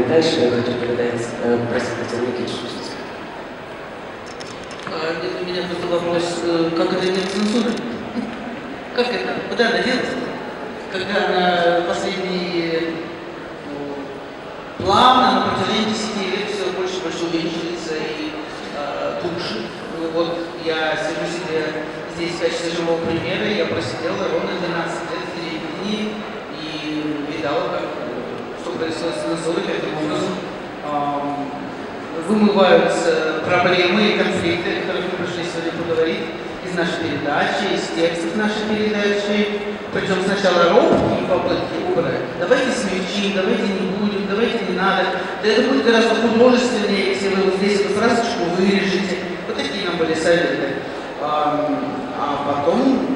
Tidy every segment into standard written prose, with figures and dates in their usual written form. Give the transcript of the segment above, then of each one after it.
дальше я хочу передать, простите, Татьяна Никитичу. У меня просто вопрос, как это нет цензуры? Как это? Куда она делась? Когда она последние плавно на протяжении 10 лет все больше и больше увеличивается и тушит. Ну вот я сижу себе здесь в качестве живого примера, я просидела ровно 12 лет в телевидении и видала, что происходит с цензурой, каким образом вымываются проблемы и конфликты, о которых мы пришли сегодня поговорить, из нашей передачи, из текстов нашей передачи. Причем сначала робкие попытки убрать. Давайте смягчим, давайте не будем, давайте не надо. Да это будет гораздо художественнее, если вы вот здесь эту фразочку вырежете. Вот такие нам были советы. А потом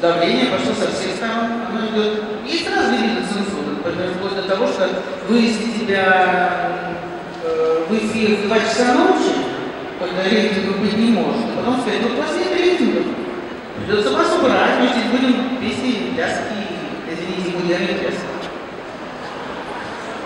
давление пошло со всех сторон. Оно идет. Есть разные виды цензуры. Например, вплоть до того, что вывести тебя в эфир в 2 часа ночи, когда рейтинга быть не может, а потом сказать, вот у вас нет рейтингов. Придется вас убрать, мы здесь будем песни, пляски, извините, мудерные пляски.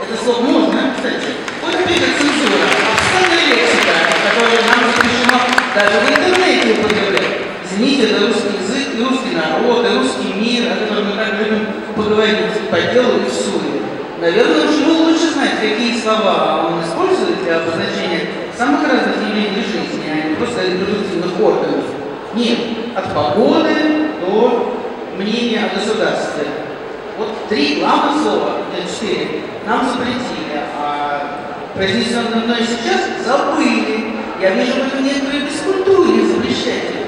Это слово можно, кстати. Вот опять цензура, обсценная лексика, которая нам запрещено даже в интернете употреблять. Извините, это русский язык, и русский народ, и русский мир, о котором мы так любим поговорить по делу и в суе. Наверное, уж ему лучше знать, какие слова он использует для обозначения самых разных явлений жизни, а не просто репродуктивных органов. Нет, от погоды до мнения о государстве. Вот 3 главных слова, 4, нам запретили, а произнесенные мной сейчас забыли. Я вижу в этом некоторую бескультуру запрещателей.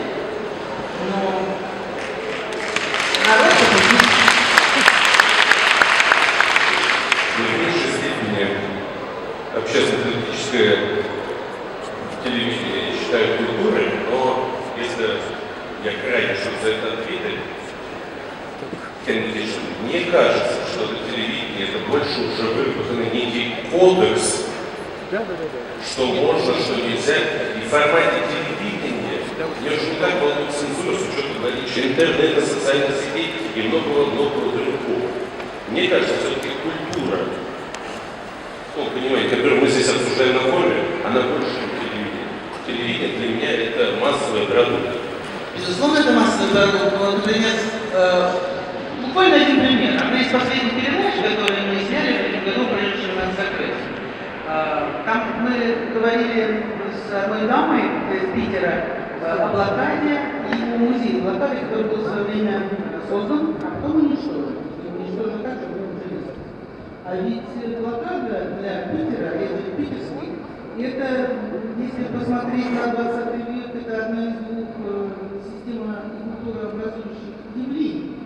Но народ победит. В меньшей степени общественно-политическое телевидение считаю культурой, но если я крайне чтобы за это ответить, мне кажется, что это телевидение это больше уже выработанный некий кодекс, что можно, что нельзя, и в формате телевидения мне уже не так волнует цензура с учетом наличия интернета, социальных сетей и многого другого. Мне кажется, все-таки культура, понимаете, которую мы здесь обсуждаем на форуме, она больше, чем телевидение. Телевидение для меня это массовый продукт. Безусловно, это массовый продукт. Вот, например, буквально один пример. Одна из последних передач, которые мы сняли в этом году, прежде чем нас закрыть. Там мы говорили с одной дамой из Питера о блокаде и о музее блокады, который был в свое время создан, а потом уничтожен. Уничтожен так, чтобы он уже. А ведь блокада для Питера, это питерский, это, если посмотреть на 20 век, это одна из 2 систем культурообразующих явлений.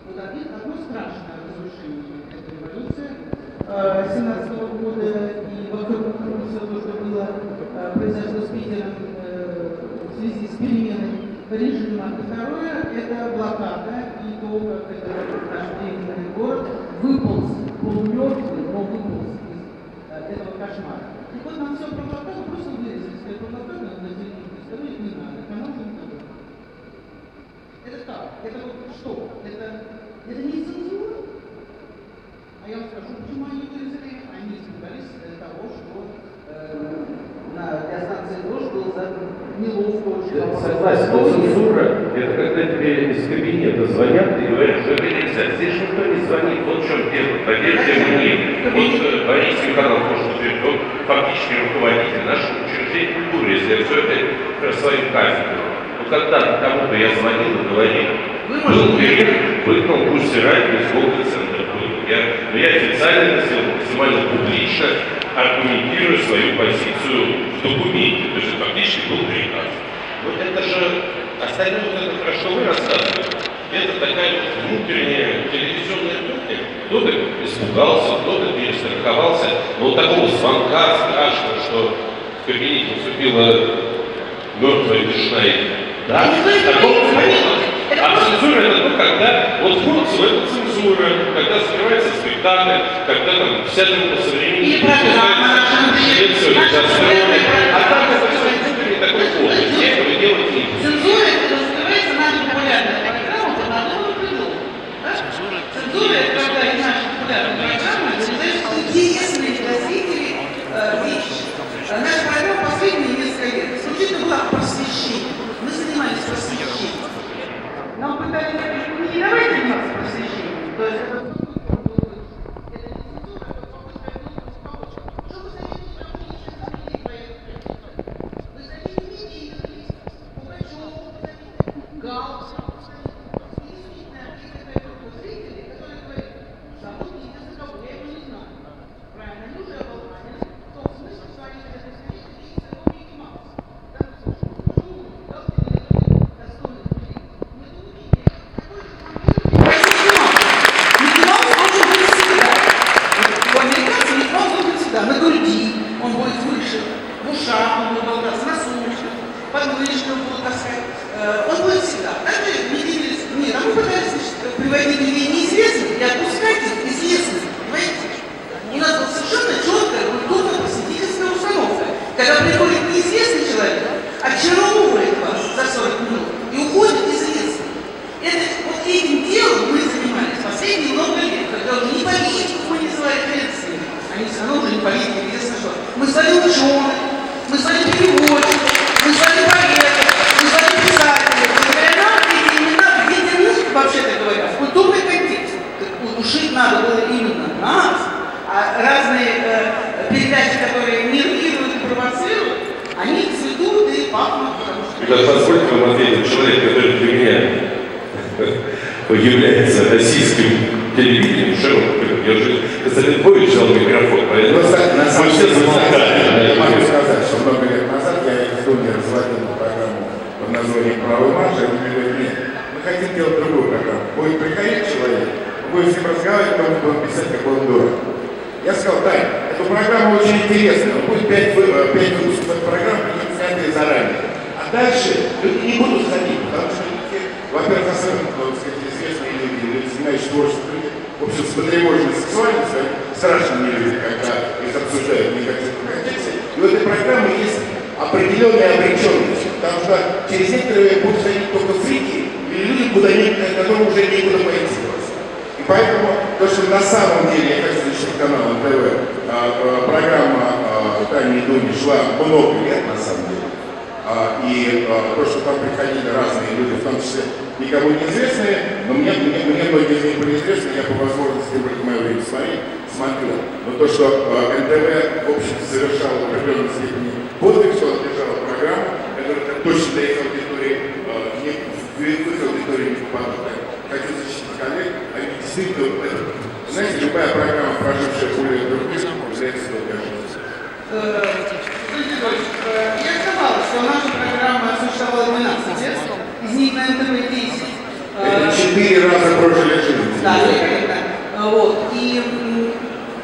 Вот одно страшное разрушение, это революция 17 года и вокруг все то, что было, произошло с Питером в связи с переменой режима. И второе, это блокада и то, как это наш древний город выполз, полумертвый, но выполз из этого кошмара. И вот нам все про блокаду просто вырезали, сказали, про блокаду на телевидении сказали, не надо, канал же не надо. Это как? Это вот что? Это не цензура? А я вам скажу, почему они вырезали? Они испугались того, что для станции «Дождь» был задан неловко очень. Согласен, но цензура – это когда тебе из кабинета звонят и говорят, что это нельзя. Здесь никто не звонит, вот в чем дело. Поверьте мне, вот Борис Михайлов, он фактически руководитель нашего учреждения культуры, если я все это про свою кафедру. Но когда-то кому-то я звонил и говорил, выгнал пусть радио из Волга-центра. Я официально это сделал, максимально публично, аргументируя свою позицию в документе. То есть это фактически был приказ. Но это же, остальное вот это хорошо вы рассказываете. Это такая вот внутренняя телевизионная кухня. Кто-то испугался, кто-то перестраховался. Но вот такого звонка страшного, что в кабинете наступила мертвая тишина. Да, такого звонила. А цензура это то, когда вот Фурцева это цензура, когда закрывается спектакль, когда там вся группа современников Швецию застроили, а там это все такой ход. Я этого делать не буду. Цензура это называется наша популярная программа под названием «Придумал». Цензура это когда и наша популярная программа, интересные для зрителей передачи, которые нервируют и провоцируют, они цветут и пахнут, потому что... Ребята, позвольте вам ответить, человек, который для меня является российским телевидением, я уже Константинович взял микрофон, поэтому мы все замолкали. Я могу сказать, что много лет назад я из Дуни разводил программу под названием «Правый марш», и они говорят, нет, мы хотим делать другую программу. Будет приходить человек, будет с ним разговаривать, потом будем писать, какой он дурак. Я сказал, Тань, эту программу очень интересная, будет 5 выпусков этой программы, они снятые заранее. А дальше люди не будут ходить, потому что, во-первых, особенно, так сказать, известные люди, занимающиеся творчеством, в общем, с потревоженной сексуальностью, они страшно не любят, когда их обсуждают в негативном контексте. И в этой программе есть определенная обреченность, потому что через некоторое время будут ходить только фрики, или люди, которым уже некуда пойти просто. И поэтому, то, что на самом деле, я хочу защитить канал НТВ, программа Тани и Дуни шла много лет, на самом деле. И то, что там приходили разные люди, в том числе никому неизвестные, но мне многие из них были известны, я по возможности, только мое время смотрел. Но то, что НТВ, в общем, совершал в определенной степени подвиг, что он держал программу, это точно для их аудитории, в их аудитории не попадает. Хочу защитить коллег, они действительно, знаете, любая программа, прожившая более трех лет, является долгожителем. Я сказала, что наша программа существовала 12 лет, из них на НТВ 10. Это 4 раза прожили жизнь. Да, это. Вот. И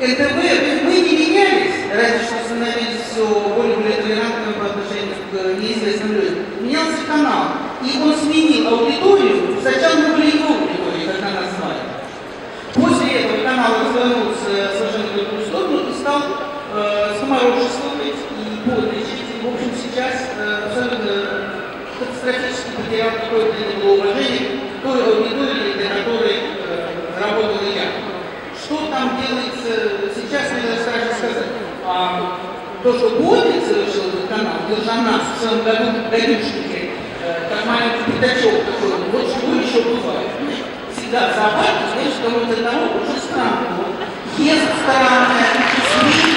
НТВ, мы не менялись, разве что становились все более толерантными по отношению к неизвестным людям. Менялся канал, и он сменил аудиторию. Сначала мы были его аудиторией, когда нас звали. После этого канал развернулся совершенно в другую сторону и стал скоморошествовать и подлечить. В общем, сейчас абсолютно катастрофически потерял какое-то уважение к той аудитории, для которой работал я. Что там делается сейчас, мне даже страшно сказать. То, что Бодин совершил этот канал, держа нас в своем году гадюшники, как маленький пятачок такой, вот что еще бывает. Всегда зоопарк, знаешь, кому-то одного уже странно. Ест странно, смеет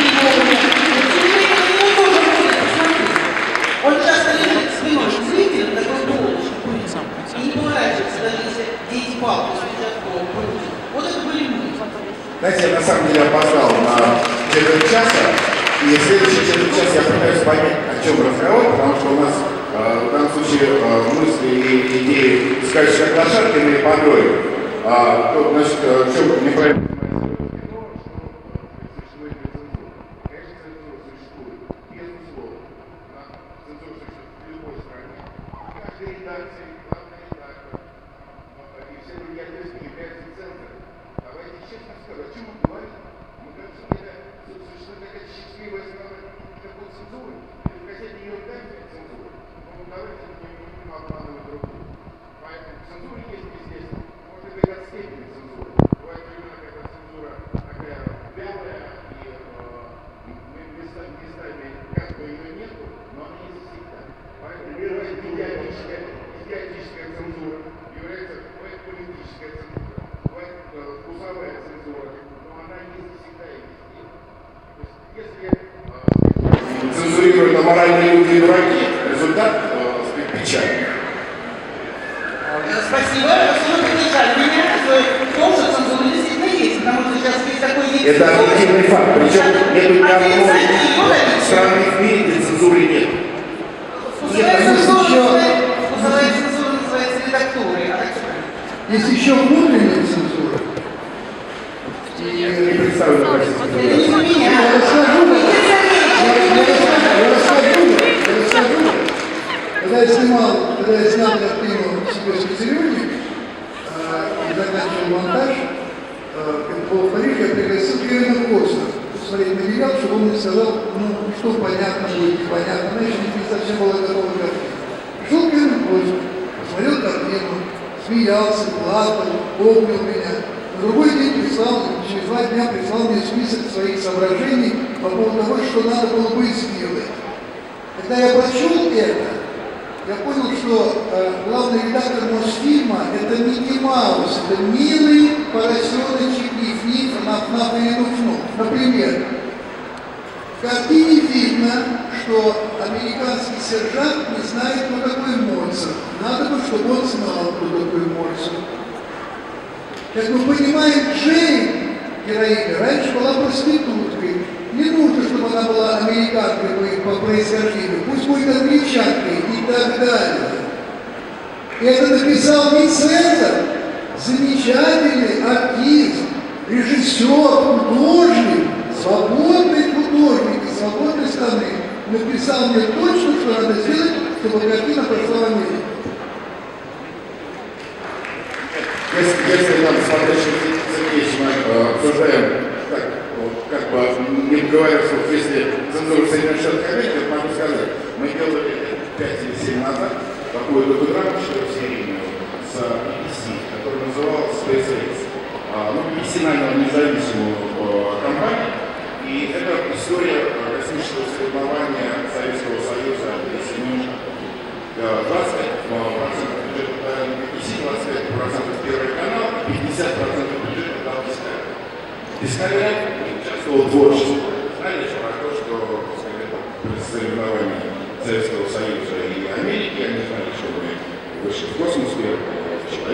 он часто лежит спиной к зрителям, такой полочек, и не поворачивается, даже если дети палку стучат по груди. Вот это были мы. Знаете, я на самом деле опоздал на четверть часа, и в следующий четверть час я пытаюсь понять, о чем разговор, потому что у нас в данном случае мысли и идеи скачут как лошадки на ипподроме. Значит, что неправильно. Цензурируют аморальные люди и дураки, результат печальный. Спасибо, что вы поддержали меня в том, что цензура действительно есть, потому что сейчас есть такой вид Это цензуры. объективный факт, причем нету ни одной страны в мире, где цензуры нет. Вкусовая цензура называется редактурой, а так что? Есть еще внутренняя цензура. Не представлю, как Это не за меня. Я расскажу. Когда я снял картину «Себе Сицилионик» и заканчивал монтаж, в Париж я пригласил Кевина Костнера посмотреть материал, чтобы он мне сказал, что понятно будет, непонятно. Она еще не совсем была готова картина. Пришел Кевин Костнер, посмотрел картину, смеялся, плакал, помнил меня. На другой день через 2 дня прислал мне список своих соображений по поводу того, что надо было бы сделать. Когда я прочел это, я понял, что главный редактор Мосфильма – это Микки Маус, это милый поросеночек Ниф-Ниф, Наф-Наф и Нуф-Нуф. Например, В картине видно, что американский сержант не знает, кто такой Моцарт. Надо бы, чтобы он знал, кто такой Моцарт. Как мы понимаем, Джейн, героиня, раньше была проституткой. Не нужно, чтобы она была американкой по происхождению. Пусть будет англичанкой и так далее. И это написал не Цезарь, замечательный артист, режиссер, художник, свободный художник из свободной страны. Написал мне точно, что надо сделать, чтобы картина прошла в Америку. Если нам смотришь, мы обсуждаем, так, вот, как бы, не говоря, что если цензура Соединенных Штатов Америки, я могу сказать, мы делали 5 или 7 назад какую-то документацию серийную с BBC, которая называлась Space Race. Профессионального независимого компании. И это история космического соревнования Советского Союза и Соединенных Штатов. 25% бюджета BBC, 25% Первый канал, 50% бюджета дал Discovery. Discovery участвовал в творчестве. Знали про то, что при соревновании Советского Союза и Америки, они знали, что мы вышли в космос,